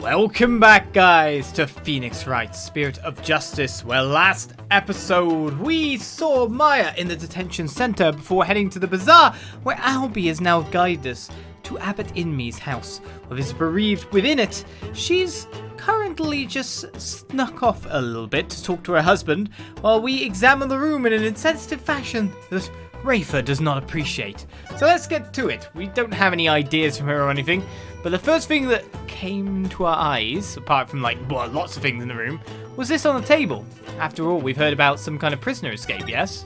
Welcome back, guys, to Phoenix Wright, Spirit of Justice, where last episode we saw Maya in the detention center before heading to the bazaar, where Albie has now guided us to Abbot Inmee's house. With his bereaved within it, she's currently just snuck off a little bit to talk to her husband, while we examine the room in an insensitive fashion that Rafa does not appreciate. So let's get to it. We don't have any ideas from her or anything, but the first thing that came to our eyes, apart from lots of things in the room, was this on the table. After all, we've heard about some kind of prisoner escape, yes?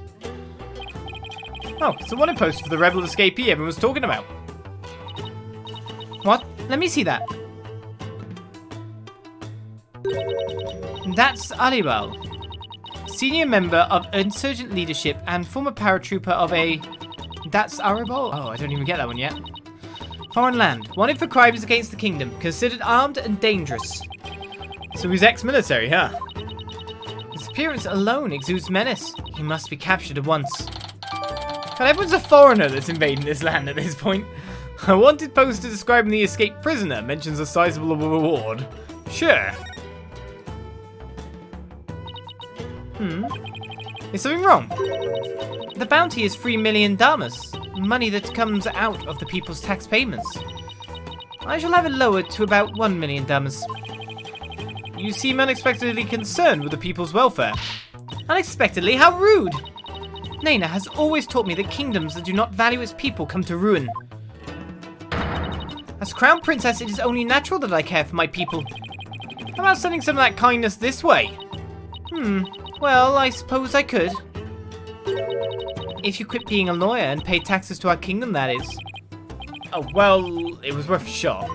Oh, it's the wanted poster for the rebel escapee everyone was talking about. What? Let me see that. That's Alibal, senior member of insurgent leadership and former paratrooper of a... That's Arabal? Oh, I don't even get that one yet. Foreign land. Wanted for crimes against the kingdom. Considered armed and dangerous. So he's ex-military, huh? His appearance alone exudes menace. He must be captured at once. God, everyone's a foreigner that's invading this land at this point. A wanted poster describing the escaped prisoner mentions a sizable reward. Sure. Is something wrong? The bounty is 3 million damas, money that comes out of the people's tax payments. I shall have it lowered to about 1 million damas. You seem unexpectedly concerned with the people's welfare. Unexpectedly? How rude! Naina has always taught me that kingdoms that do not value its people come to ruin. As Crown Princess, it is only natural that I care for my people. How about sending some of that kindness this way? Well, I suppose I could. If you quit being a lawyer and pay taxes to our kingdom, that is. Oh, well, it was worth a shot.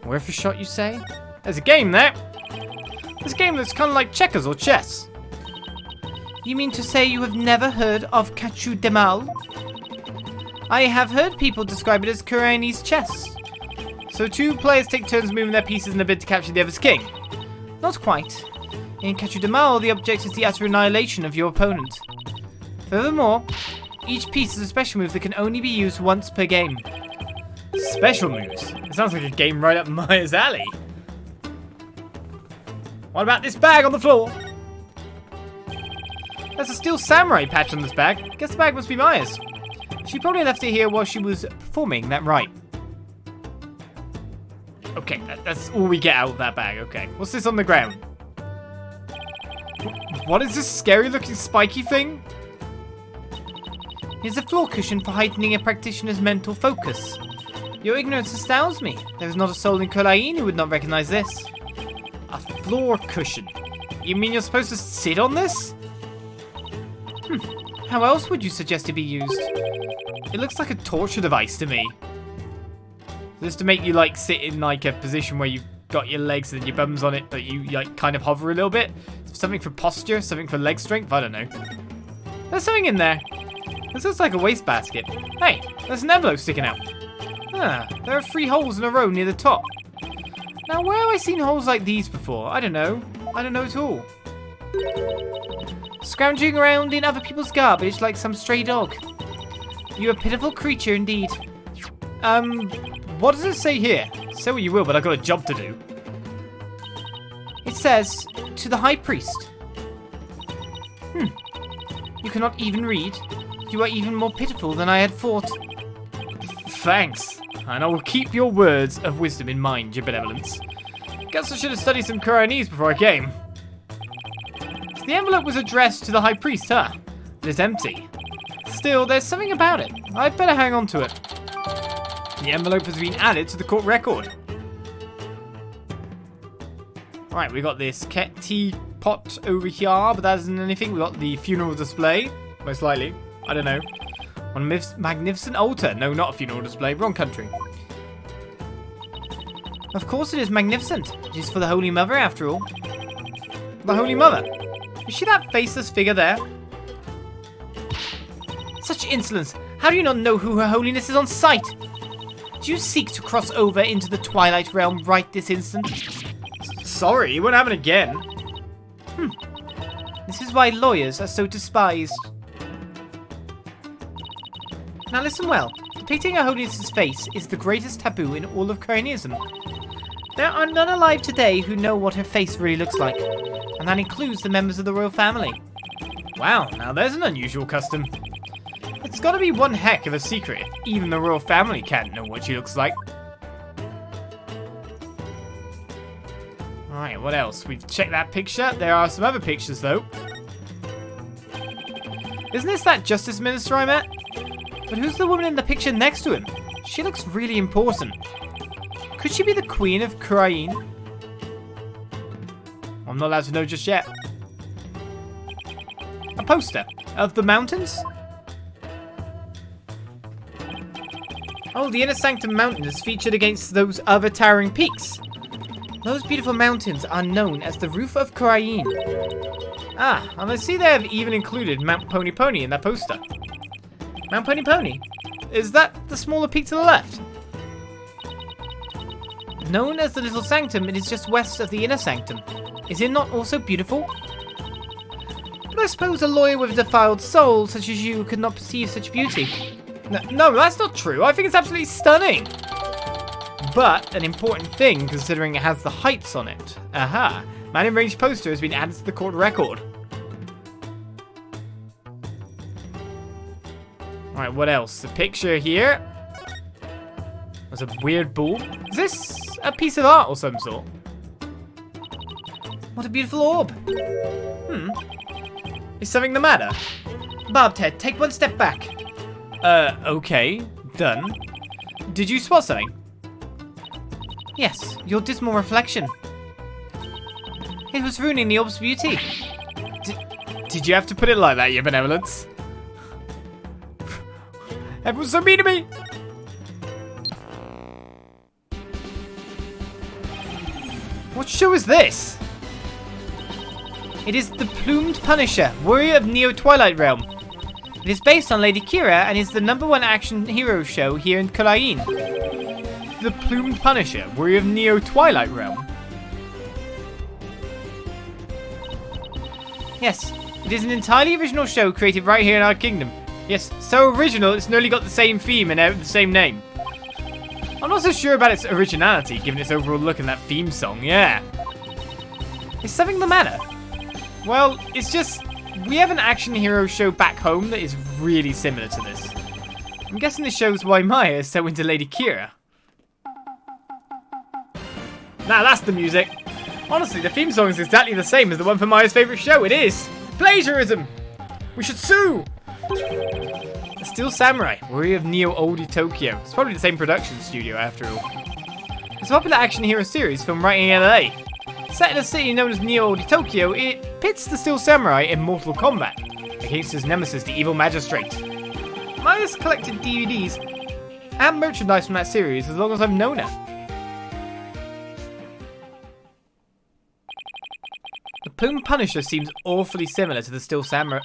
Worth a shot, you say? There's a game there. There's a game that's kind of like checkers or chess. You mean to say you have never heard of Cachu Demal? I have heard people describe it as Khura'in's chess. So 2 players take turns moving their pieces in a bid to capture the other's king. Not quite. In Cachu Demal, the object is the utter annihilation of your opponent. Furthermore, each piece is a special move that can only be used once per game. Special moves? It sounds like a game right up Maya's alley. What about this bag on the floor? There's a steel samurai patch on this bag. Guess the bag must be Maya's. She probably left it here while she was performing that rite. Okay, that's all we get out of that bag. Okay, what's this on the ground? What is this scary looking spiky thing? It's a floor cushion for heightening a practitioner's mental focus. Your ignorance astounds me. There is not a soul in Khura'in who would not recognize this. A floor cushion? You mean you're supposed to sit on this? How else would you suggest it be used? It looks like a torture device to me. Just to make you sit in a position where you've got your legs and your bum's on it, but you kind of hover a little bit. Something for posture, something for leg strength, I don't know. There's something in there. This looks like a wastebasket. Hey, there's an envelope sticking out. There are 3 holes in a row near the top. Now, where have I seen holes like these before? I don't know. I don't know at all. Scrounging around in other people's garbage like some stray dog. You're a pitiful creature indeed. What does it say here? Say what you will, but I've got a job to do. It says, to the High Priest. You cannot even read. You are even more pitiful than I had thought. Thanks, and I will keep your words of wisdom in mind, your benevolence. Guess I should have studied some Khura'inese before I came. So the envelope was addressed to the High Priest, huh? It is empty. Still, there's something about it. I'd better hang on to it. The envelope has been added to the court record. Alright, we got this teapot over here, but that isn't anything. We got the funeral display, most likely. I don't know. On a magnificent altar. No, not a funeral display. Wrong country. Of course it is magnificent. It is for the Holy Mother, after all. The Holy Mother? Is she that faceless figure there? Such insolence! How do you not know who Her Holiness is on sight? Do you seek to cross over into the Twilight Realm right this instant? Sorry, it won't happen again. This is why lawyers are so despised. Now listen well. Depicting Her Holiness's face is the greatest taboo in all of Khura'ism. There are none alive today who know what her face really looks like, and that includes the members of the royal family. Wow, now there's an unusual custom. It's gotta be one heck of a secret if even the royal family can't know what she looks like. Alright, what else? We've checked that picture. There are some other pictures though. Isn't this that justice minister I met? But who's the woman in the picture next to him? She looks really important. Could she be the queen of Khura'in? I'm not allowed to know just yet. A poster of the mountains? Oh, the Inner Sanctum Mountain is featured against those other towering peaks. Those beautiful mountains are known as the roof of Khura'in. Ah, and I see they have even included Mount Pony Pony in that poster. Mount Pony Pony? Is that the smaller peak to the left? Known as the Little Sanctum, it is just west of the Inner Sanctum. Is it not also beautiful? But I suppose a lawyer with a defiled soul such as you could not perceive such beauty. No, that's not true. I think it's absolutely stunning. But an important thing, considering it has the heights on it. Aha. Man in Range poster has been added to the court record. Alright, what else? The picture here. There's a weird bull. Is this a piece of art or some sort? What a beautiful orb. Is something the matter? Barbed head, take one step back. Okay. Done. Did you spot something? Yes, your dismal reflection. It was ruining the orb's beauty. Did you have to put it like that, your benevolence? Everyone's so mean to me! What show is this? It is the Plumed Punisher, warrior of Neo-Twilight Realm. It is based on Lady Kee'ra and is the #1 action hero show here in Khura'in. The Plumed Punisher, warrior of Neo-Twilight Realm. Yes, it is an entirely original show created right here in our kingdom. Yes, so original it's nearly got the same theme and the same name. I'm not so sure about its originality, given its overall look in that theme song, yeah. Is something the matter? Well, it's just, we have an action hero show back home that is really similar to this. I'm guessing this shows why Maya is so into Lady Kee'ra. Now that's the music. Honestly, the theme song is exactly the same as the one from Maya's favourite show. It is. Plagiarism. We should sue. The Steel Samurai, warrior of Neo Oldie Tokyo. It's probably the same production studio after all. It's a popular action hero series filmed right in LA. Set in a city known as Neo Oldie Tokyo, it pits the Steel Samurai in mortal combat against his nemesis, the Evil Magistrate. Maya's collected DVDs and merchandise from that series as long as I've known her. The Plume Punisher seems awfully similar to the Steel Samurai.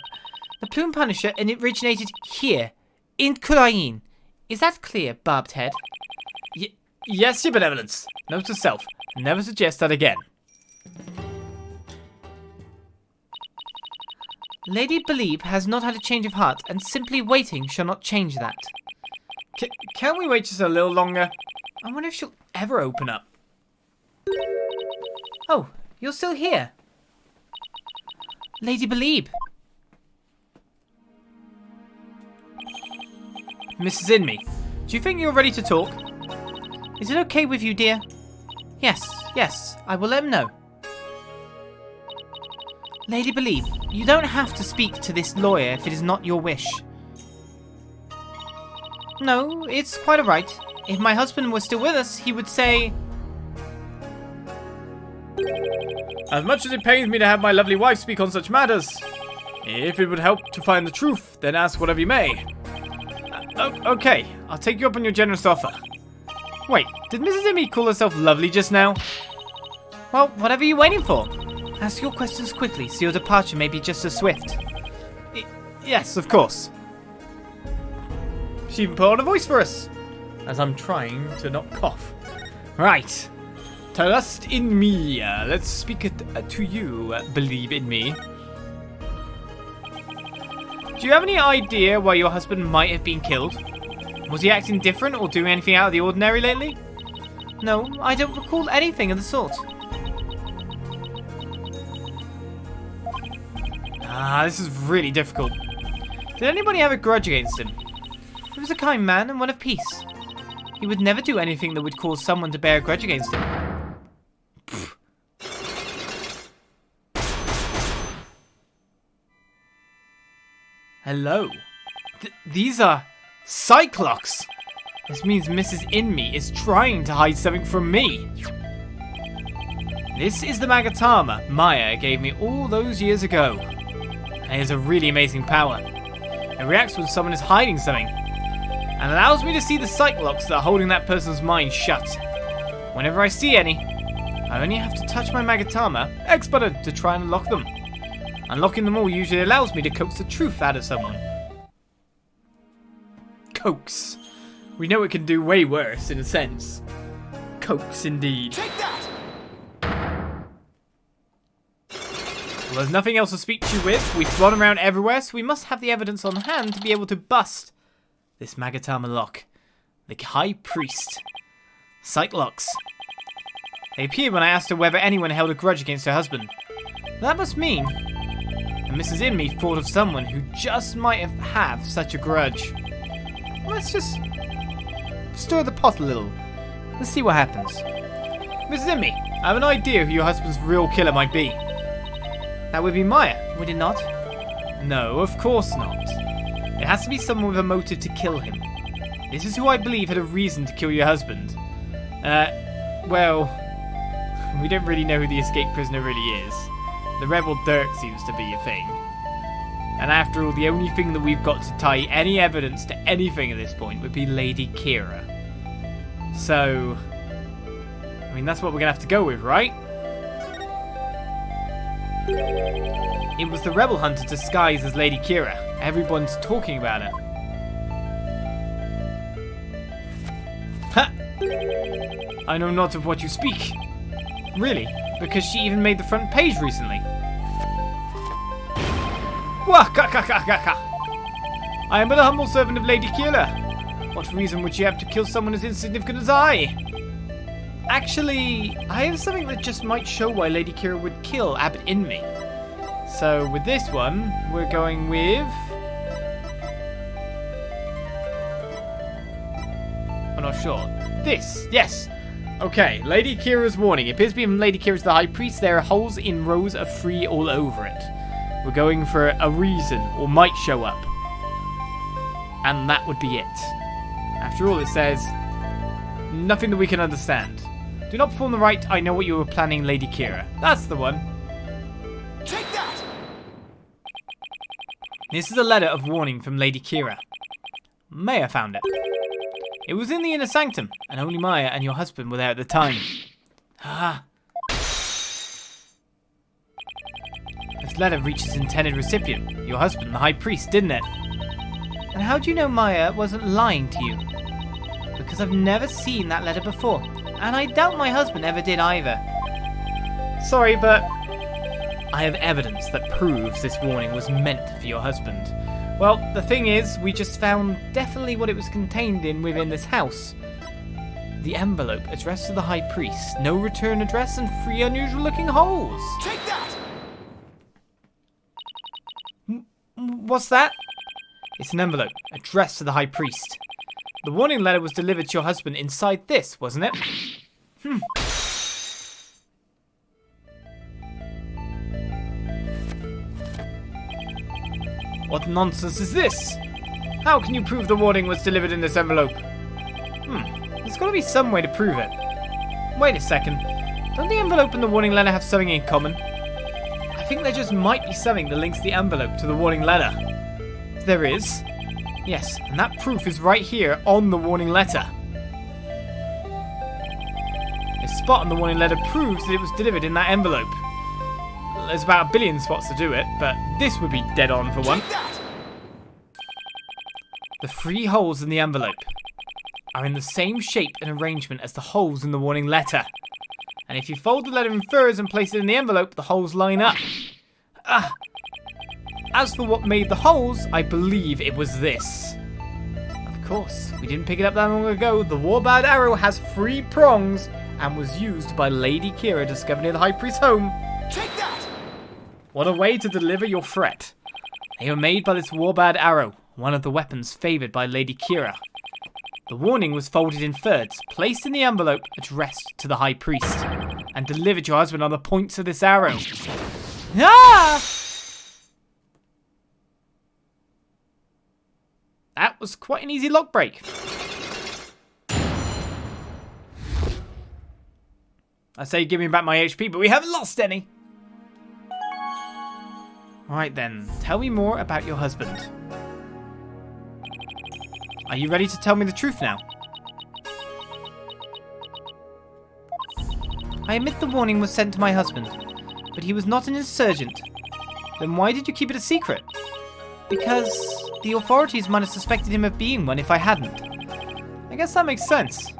The Plume Punisher, and it originated here, in Khura'in. Is that clear, Barbed Head? Yes, your benevolence. Note to self, never suggest that again. Lady Beh'leeb has not had a change of heart, and simply waiting shall not change that. Can we wait just a little longer? I wonder if she'll ever open up. Oh, you're still here. Lady Beh'leeb. Mrs. Inmee, do you think you're ready to talk? Is it okay with you, dear? Yes, I will let him know. Lady Beh'leeb, you don't have to speak to this lawyer if it is not your wish. No, it's quite alright. If my husband were still with us, he would say... As much as it pains me to have my lovely wife speak on such matters, if it would help to find the truth, then ask whatever you may. Okay, I'll take you up on your generous offer. Wait, did Mrs. Inmee call herself lovely just now? Well, whatever are you waiting for? Ask your questions quickly so your departure may be just as swift. Yes, of course. She even put on a voice for us, as I'm trying to not cough. Right. Trust in me. Let's speak to you, Beh'leeb Inmee. Do you have any idea why your husband might have been killed? Was he acting different or doing anything out of the ordinary lately? No, I don't recall anything of the sort. This is really difficult. Did anybody have a grudge against him? He was a kind man and one of peace. He would never do anything that would cause someone to bear a grudge against him. Hello. These are Cyclops. This means Mrs. Inmee is trying to hide something from me. This is the Magatama Maya gave me all those years ago. It has a really amazing power. It reacts when someone is hiding something, and allows me to see the Cyclops that are holding that person's mind shut. Whenever I see any, I only have to touch my Magatama X button to try and unlock them. Unlocking them all usually allows me to coax the truth out of someone. Coax. We know it can do way worse, in a sense. Coax, indeed. Take that! Well, there's nothing else to speak to you with. We've run around everywhere, so we must have the evidence on hand to be able to bust this Magatama lock. The High Priest. Cyclops. They appeared when I asked her whether anyone held a grudge against her husband. That must mean that Mrs. Inmee thought of someone who just might have such a grudge. Let's just stir the pot a little. Let's see what happens. Mrs. Inmee, I have an idea who your husband's real killer might be. That would be Maya, would it not? No, of course not. It has to be someone with a motive to kill him. This is who I believe had a reason to kill your husband. Well, we don't really know who the escaped prisoner really is. The rebel Dirk seems to be a thing. And after all, the only thing that we've got to tie any evidence to anything at this point would be Lady Kee'ra. So, I mean, that's what we're going to have to go with, right? It was the rebel hunter disguised as Lady Kee'ra. Everyone's talking about her. Ha! I know not of what you speak. Really? Because she even made the front page recently. I am but a humble servant of Lady Kee'ra. What reason would she have to kill someone as insignificant as I? Actually, I have something that just might show why Lady Kee'ra would kill Abbot Inmee. So with this one, we're going with... I'm not sure. This, yes. Okay, Lady Kee'ra's warning. It appears to be from Lady Kee'ra's the High Priest. There are holes in rows of 3 all over it. We're going for a reason, or might show up. And that would be it. After all, it says, nothing that we can understand. Do not perform the rite. I know what you were planning, Lady Kee'ra. That's the one. Take that! This is a letter of warning from Lady Kee'ra. Maya found it. It was in the inner sanctum, and only Maya and your husband were there at the time. This letter reached its intended recipient, your husband, the High Priest, didn't it? And how do you know Maya wasn't lying to you? Because I've never seen that letter before, and I doubt my husband ever did either. Sorry, but I have evidence that proves this warning was meant for your husband. Well, the thing is, we just found definitely what it was contained in within this house. The envelope addressed to the High Priest, no return address, and 3 unusual looking holes. Take that! What's that? It's an envelope addressed to the High Priest. The warning letter was delivered to your husband inside this, wasn't it? What nonsense is this? How can you prove the warning was delivered in this envelope? There's got to be some way to prove it. Wait a second. Don't the envelope and the warning letter have something in common? I think there just might be something that links the envelope to the warning letter. There is. Yes, and that proof is right here on the warning letter. A spot on the warning letter proves that it was delivered in that envelope. There's about a billion spots to do it, but this would be dead on for one. The 3 holes in the envelope are in the same shape and arrangement as the holes in the warning letter. And if you fold the letter in thirds and place it in the envelope, the holes line up. As for what made the holes, I believe it was this. Of course. We didn't pick it up that long ago. The Warbaa'd arrow has 3 prongs and was used by Lady Kee'ra discovered near the High Priest's home. Take that! What a way to deliver your threat. They were made by this Warbaa'd arrow, one of the weapons favoured by Lady Kee'ra. The warning was folded in thirds, placed in the envelope addressed to the High Priest, and delivered to your husband on the points of this arrow. Ah! That was quite an easy lock break. I say give me back my HP, but we haven't lost any. Alright then, tell me more about your husband. Are you ready to tell me the truth now? I admit the warning was sent to my husband, but he was not an insurgent. Then why did you keep it a secret? Because the authorities might have suspected him of being one if I hadn't. I guess that makes sense.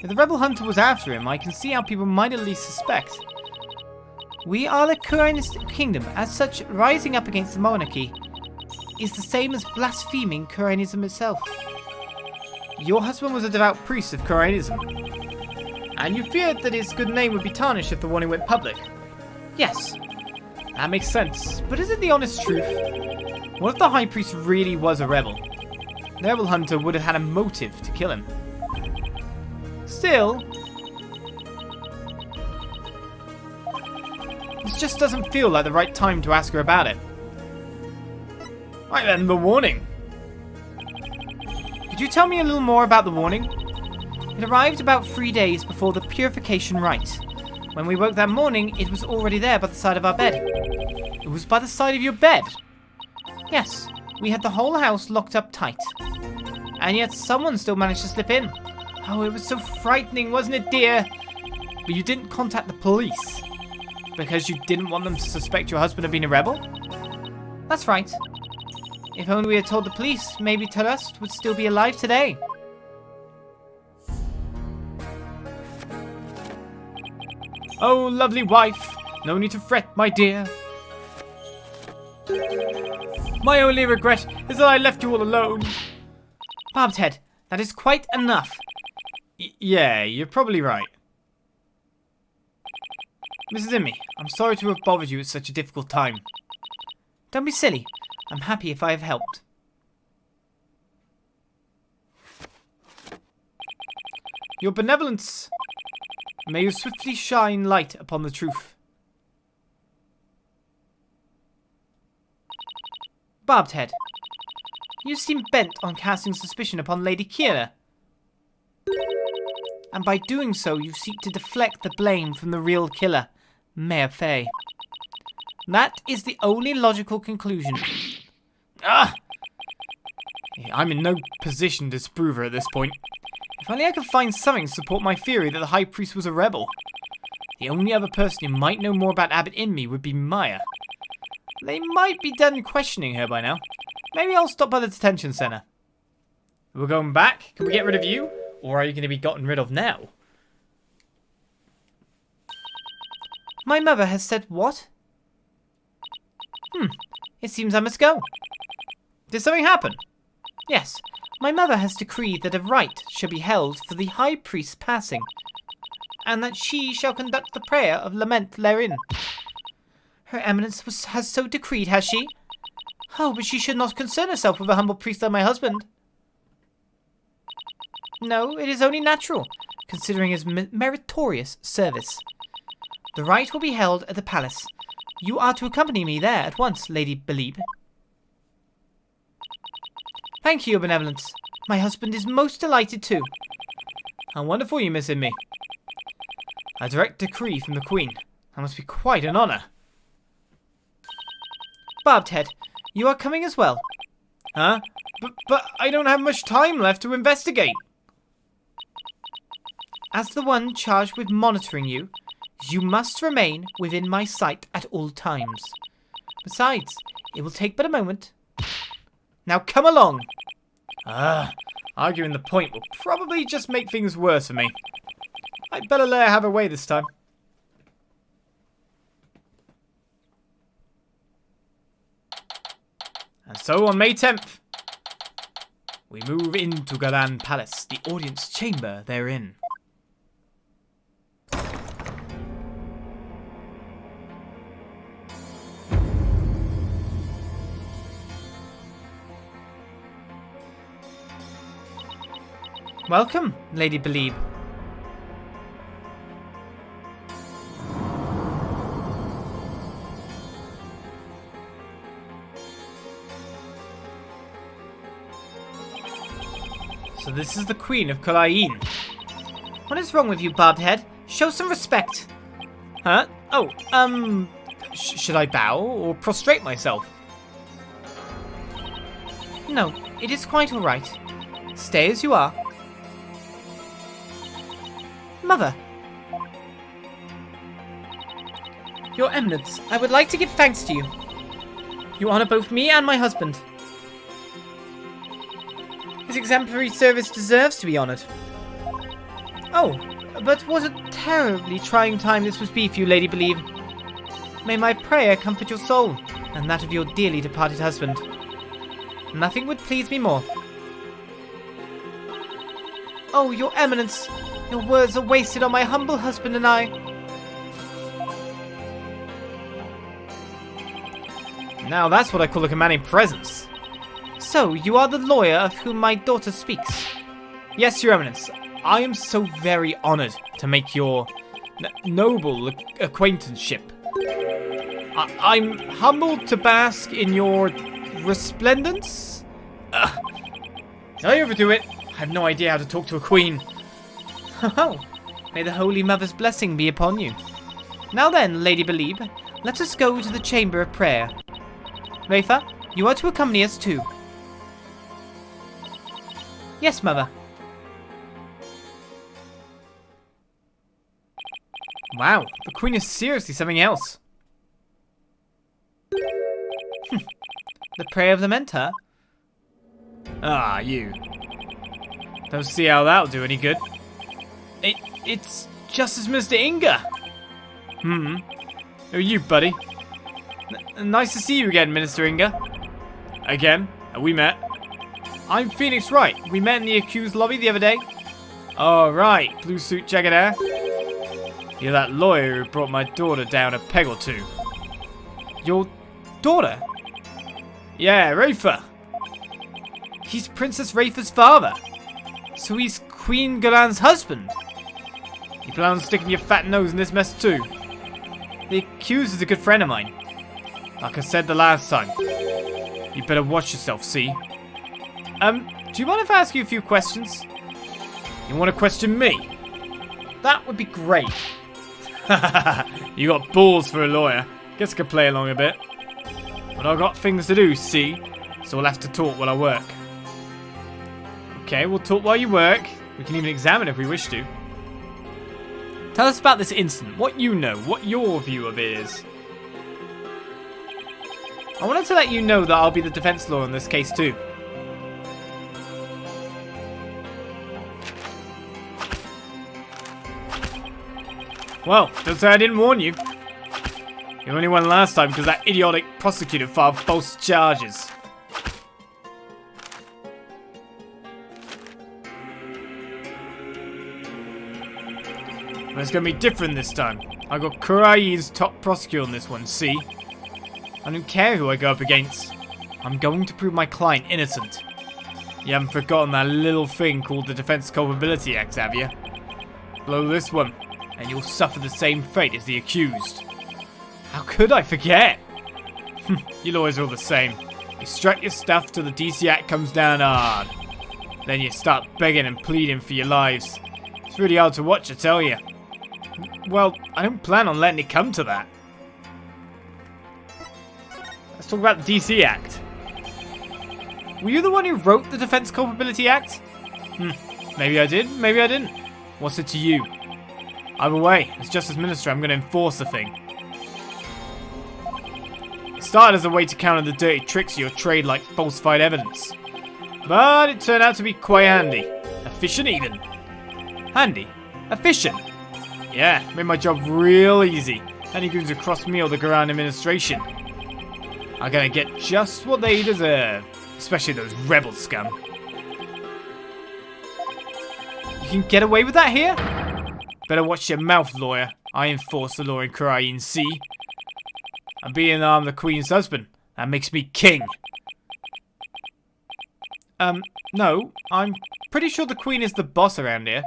If the rebel hunter was after him, I can see how people might at least suspect. We are the Khura'in kingdom. As such, rising up against the monarchy is the same as blaspheming Khura'inism itself. Your husband was a devout priest of Khura'inism, and you feared that his good name would be tarnished if the warning went public. Yes, that makes sense, but is it the honest truth? What if the High Priest really was a rebel? The rebel hunter would have had a motive to kill him. Still, this just doesn't feel like the right time to ask her about it. Right then, the warning. Could you tell me a little more about the warning? It arrived about 3 days before the purification rite. When we woke that morning, it was already there by the side of our bed. It was by the side of your bed? Yes, we had the whole house locked up tight. And yet someone still managed to slip in. Oh, it was so frightening, wasn't it, dear? But you didn't contact the police because you didn't want them to suspect your husband of being a rebel? That's right. If only we had told the police, maybe Turust would still be alive today. Oh, lovely wife, no need to fret, my dear. My only regret is that I left you all alone. Barbed head, that is quite enough. Yeah, you're probably right. Mrs. Inmee, I'm sorry to have bothered you at such a difficult time. Don't be silly. I'm happy if I have helped. Your benevolence. May you swiftly shine light upon the truth. Barbed head, you seem bent on casting suspicion upon Lady Kee'ra. And by doing so, you seek to deflect the blame from the real killer, Mayor Faye. That is the only logical conclusion. Ah! I'm in no position to disprove her at this point. If only I could find something to support my theory that the High Priest was a rebel. The only other person who might know more about Abbot Inmee would be Maya. They might be done questioning her by now. Maybe I'll stop by the detention center. We're going back? Can we get rid of you? Or are you going to be gotten rid of now? My mother has said what? It seems I must go. Did something happen? Yes. My mother has decreed that a rite shall be held for the High Priest's passing, and that she shall conduct the prayer of lament therein. Her Eminence has so decreed, has she? Oh, but she should not concern herself with a humble priest like my husband. No, it is only natural, considering his meritorious service. The rite will be held at the palace. You are to accompany me there at once, Lady Beh'leeb. Thank you, Your Benevolence. My husband is most delighted too. How wonderful you, Miss Inmee. A direct decree from the Queen. That must be quite an honour. Barbed head, you are coming as well. Huh? But I don't have much time left to investigate. As the one charged with monitoring you, you must remain within my sight at all times. Besides, it will take but a moment. Now come along. Arguing the point will probably just make things worse for me. I'd better let her have her way this time. And so on May 10th, We move into Khura'in Palace, the audience chamber therein. Welcome, Lady Beh'leeb. So this is the Queen of Khura'in. What is wrong with you, barbed head? Show some respect. Huh? Oh, should I bow or prostrate myself? No, it is quite all right. Stay as you are. Mother. Your Eminence, I would like to give thanks to you. You honor both me and my husband. His exemplary service deserves to be honored. Oh, but what a terribly trying time this must be for you, Lady Beh'leeb. May my prayer comfort your soul, and that of your dearly departed husband. Nothing would please me more. Oh, Your Eminence, your words are wasted on my humble husband and I. Now that's what I call a commanding presence. So, you are the lawyer of whom my daughter speaks? Yes, Your Eminence. I am so very honored to make your noble acquaintanceship. I'm humbled to bask in your resplendence? Did I overdo it? I have no idea how to talk to a queen. Oh, may the Holy Mother's blessing be upon you. Now then, Lady Beh'leeb, let us go to the chamber of prayer. Rafa, you are to accompany us too. Yes, Mother. Wow, the Queen is seriously something else. The prayer of lament, huh? Ah, you. Don't see how that'll do any good. It's Justice Minister Inga. Who are you, buddy? Nice to see you again, Minister Inga. Again? We met. I'm Phoenix Wright. We met in the accused lobby the other day. Oh, right. Blue suit jacket hair. You're that lawyer who brought my daughter down a peg or two. Your daughter? Yeah, Rafa. He's Princess Rafa's father. So he's Queen Khura'in's husband. You plan on sticking your fat nose in this mess too? The accused is a good friend of mine. Like I said the last time. You better watch yourself, see? Do you mind if I ask you a few questions? You want to question me? That would be great. You got balls for a lawyer. Guess I could play along a bit. But I've got things to do, see? So we'll have to talk while I work. Okay, we'll talk while you work. We can even examine if we wish to. Tell us about this incident. What you know. What your view of it is. I wanted to let you know that I'll be the defense lawyer in this case too. Well, don't say I didn't warn you. You only won last time because that idiotic prosecutor filed false charges. But it's going to be different this time. I got Khura'in's top prosecutor on this one, see? I don't care who I go up against. I'm going to prove my client innocent. You haven't forgotten that little thing called the Defense Culpability Act, have you? Blow this one, and you'll suffer the same fate as the accused. How could I forget? You lawyers are all the same. You strut your stuff till the DC Act comes down hard. Then you start begging and pleading for your lives. It's really hard to watch, I tell you. Well, I don't plan on letting it come to that. Let's talk about the DC Act. Were you the one who wrote the Defense Culpability Act? Maybe I did, maybe I didn't. What's it to you? Either way, as Justice Minister, I'm going to enforce the thing. It started as a way to counter the dirty tricks of your trade like falsified evidence. But it turned out to be quite handy. Efficient even. Handy? Efficient? Yeah, made my job real easy. Any goons across me or the Khura'in administration are gonna get just what they deserve. Especially those rebel scum. can get away with that here? Better watch your mouth, lawyer. I enforce the law in Khura'in, see? And being I'm the Queen's husband, that makes me king. No, I'm pretty sure the Queen is the boss around here.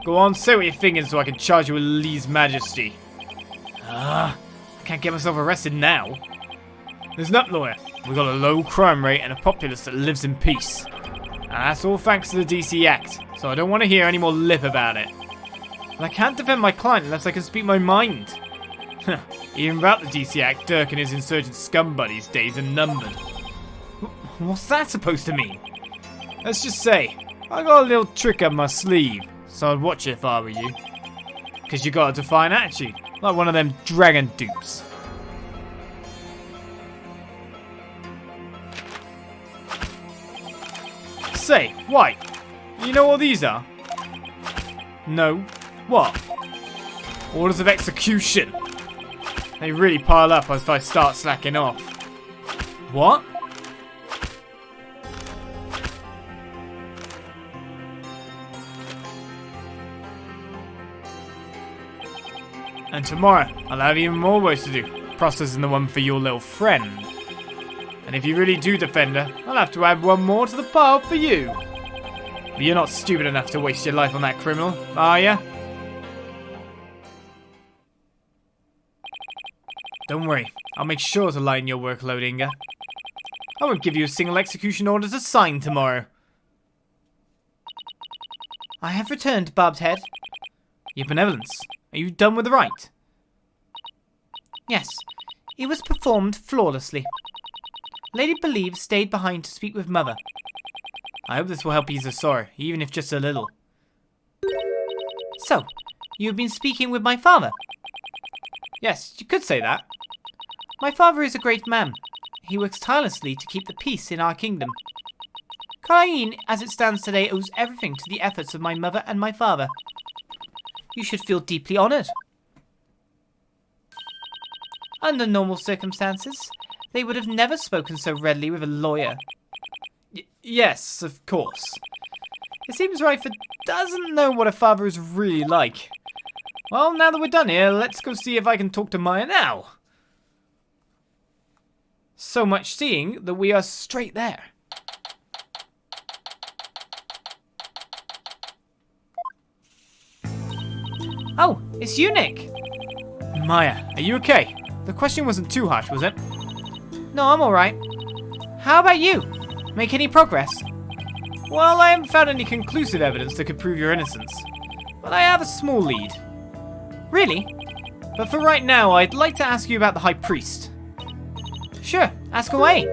Go on, say what you're thinking so I can charge you with Lee's majesty. I can't get myself arrested now. Listen up, lawyer. We've got a low crime rate and a populace that lives in peace. And that's all thanks to the DC Act, so I don't want to hear any more lip about it. And I can't defend my client unless I can speak my mind. Even without the DC Act, Dirk and his insurgent scum buddies' days are numbered. What's that supposed to mean? Let's just say, I got a little trick up my sleeve, so I'd watch it if I were you. Because you got a defiant attitude, like one of them dragon dupes. Say, White, you know what these are? No. What? Orders of execution. They really pile up as I start slacking off. What? And tomorrow, I'll have even more work to do, processing the one for your little friend. And if you really do defend her, I'll have to add one more to the pile for you. But you're not stupid enough to waste your life on that criminal, are ya? Don't worry, I'll make sure to lighten your workload, Inga. I won't give you a single execution order to sign tomorrow. I have returned, Barbed Head. Your benevolence. Are you done with the rite? Yes, it was performed flawlessly. Lady Beh'leeb stayed behind to speak with Mother. I hope this will help ease her sorrow, even if just a little. So, you have been speaking with my father? Yes, you could say that. My father is a great man. He works tirelessly to keep the peace in our kingdom. Khura'in, as it stands today, owes everything to the efforts of my mother and my father. You should feel deeply honoured. Under normal circumstances, they would have never spoken so readily with a lawyer. Yes, of course. It seems Ryford doesn't know what a father is really like. Well, now that we're done here, let's go see if I can talk to Maya now. So much seeing that we are straight there. Oh, it's you, Nick. Maya, are you okay? The question wasn't too harsh, was it? No, I'm alright. How about you? Make any progress? Well, I haven't found any conclusive evidence that could prove your innocence. But I have a small lead. Really? But for right now, I'd like to ask you about the High Priest. Sure, ask away.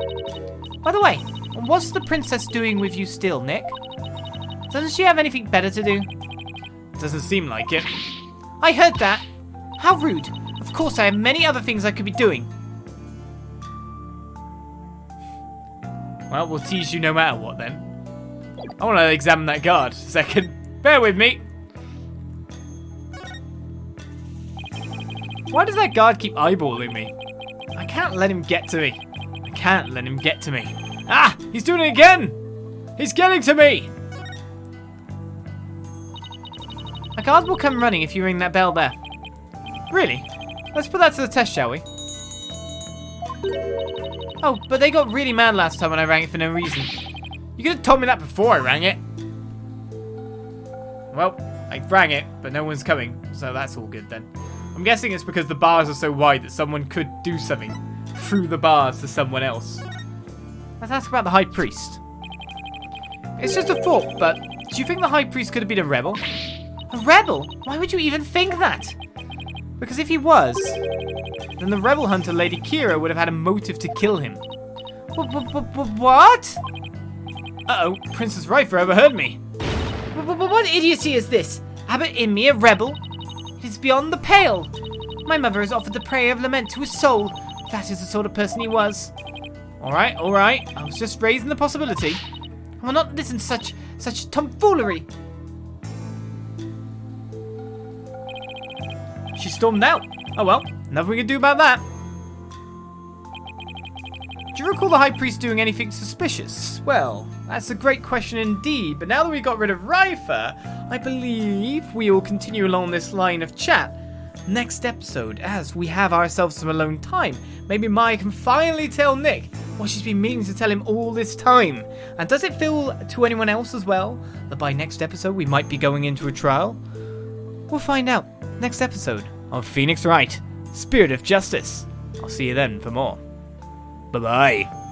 By the way, what's the princess doing with you still, Nick? Doesn't she have anything better to do? Doesn't seem like it. I heard that. How rude. Of course, I have many other things I could be doing. Well, we'll tease you no matter what, then. I want to examine that guard. A second. Bear with me. Why does that guard keep eyeballing me? I can't let him get to me. I can't let him get to me. Ah! He's doing it again! He's getting to me! A guard will come running if you ring that bell there. Really? Let's put that to the test, shall we? Oh, but they got really mad last time when I rang it for no reason. You could have told me that before I rang it. Well, I rang it, but no one's coming, so that's all good then. I'm guessing it's because the bars are so wide that someone could do something through the bars to someone else. Let's ask about the High Priest. It's just a thought, but do you think the High Priest could have been a rebel? A rebel? Why would you even think that? Because if he was, then the rebel hunter Lady Kee'ra would have had a motive to kill him. What? Uh-oh, Princess Ryford overheard me. What idiocy is this? Abbot Inmee, a rebel? It is beyond the pale. My mother has offered the prayer of lament to his soul. That is the sort of person he was. Alright. I was just raising the possibility. I will not listen to such tomfoolery. She stormed out. Oh well, nothing we can do about that. Do you recall the High Priest doing anything suspicious? Well, That's a great question indeed, but now that we got rid of Ryfer, I believe we will continue along this line of chat. Next episode, as we have ourselves some alone time, maybe Maya can finally tell Nick what she's been meaning to tell him all this time. And does it feel to anyone else as well that by next episode we might be going into a trial? We'll find out next episode of Phoenix Wright, Spirit of Justice. I'll see you then for more. Bye-bye.